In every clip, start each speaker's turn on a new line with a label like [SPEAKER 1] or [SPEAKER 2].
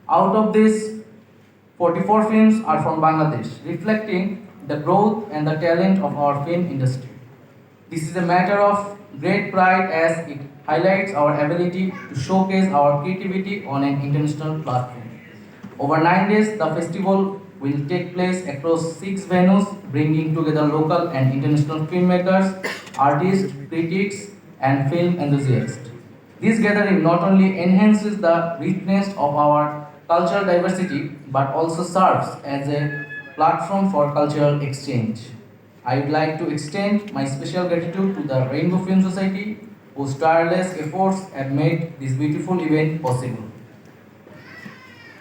[SPEAKER 1] Out of this, 44 films are from Bangladesh, reflecting the growth and the talent of our film industry. This is a matter of great pride as it highlights our ability to showcase our creativity on an international platform. Over 9 days, the festival will take place across 6 venues, bringing together local and international filmmakers, artists, critics, and film enthusiasts. This gathering not only enhances the richness of our cultural diversity but also serves as a platform for cultural exchange. I would like to extend my special gratitude to the Rainbow Film Society, whose tireless efforts have made this beautiful event possible.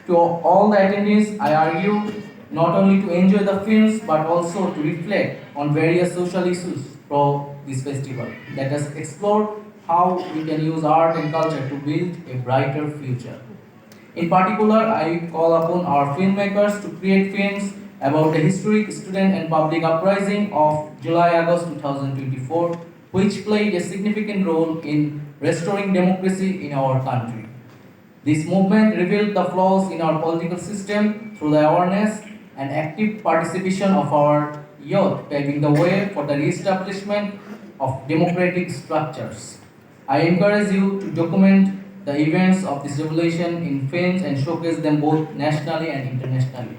[SPEAKER 1] To all the attendees, I argue not only to enjoy the films but also to reflect on various social issues through this festival. Let us explore how we can use art and culture to build a brighter future. In particular, I call upon our filmmakers to create films about the historic student and public uprising of July-August 2024, which played a significant role in restoring democracy in our country. This movement revealed the flaws in our political system through the awareness and active participation of our youth, paving the way for the re-establishment of democratic structures. I encourage you to document the events of this revolution in films and showcase them both nationally and internationally.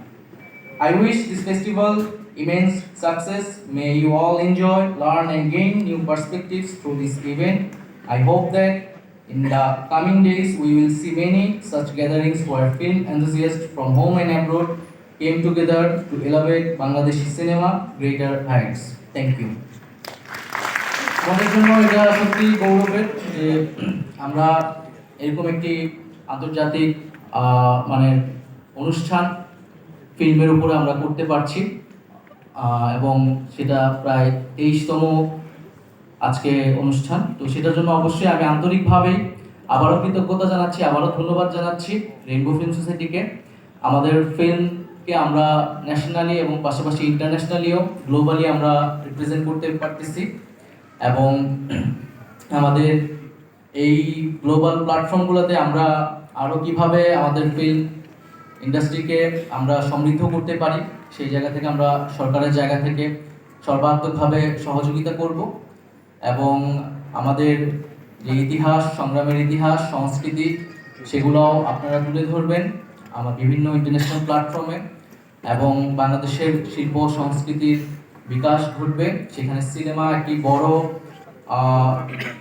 [SPEAKER 1] I wish this festival immense success. May you all enjoy, learn, and gain new perspectives through this event. I hope that in the coming days we will see many such gatherings where film enthusiasts from home and abroad came together to elevate Bangladeshi cinema greater heights. Thank you. আমাদের জন্য এটা সত্যি গৌরবের যে আমরা এরকম একটি আন্তর্জাতিক মানে অনুষ্ঠান ফিল্মের উপরে আমরা করতে পারছি এবং সেটা প্রায় 23তম আজকে অনুষ্ঠান। তো সেটার জন্য অবশ্যই আমি আন্তরিকভাবে আবারও কৃতজ্ঞতা জানাচ্ছি, আবারও ধন্যবাদ জানাচ্ছি রেইনবো ফিল্ম সোসাইটিকে। আমাদের ফিল্মকে আমরা ন্যাশনালি এবং পাশাপাশি ইন্টারন্যাশনালিও গ্লোবালি আমরা রিপ্রেজেন্ট করতে পারতেছি এবং আমাদের এই গ্লোবাল প্ল্যাটফর্মগুলোতে আমরা আরও কীভাবে আমাদের ফিল্ম ইন্ডাস্ট্রিকে আমরা সমৃদ্ধ করতে পারি সেই জায়গা থেকে আমরা সরকারের জায়গা থেকে সর্বাত্মকভাবে সহযোগিতা করব এবং আমাদের যে ইতিহাস, সংগ্রামের ইতিহাস, সংস্কৃতি সেগুলোও আপনারা তুলে ধরবেন আমার বিভিন্ন ইন্টারন্যাশনাল প্ল্যাটফর্মে এবং বাংলাদেশের শিল্প সংস্কৃতির বিকাশ ঘটবে। সেখানে সিনেমা একটি বড়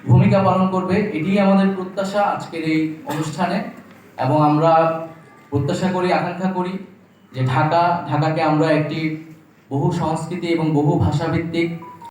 [SPEAKER 1] ভূমিকা পালন করবে, এটি আমাদের প্রত্যাশা আজকের এই অনুষ্ঠানে। এবং আমরা প্রত্যাশা করি, আকাঙ্ক্ষা করি যে ঢাকাকে আমরা একটি বহু সংস্কৃতি এবং বহু ভাষাভিত্তিক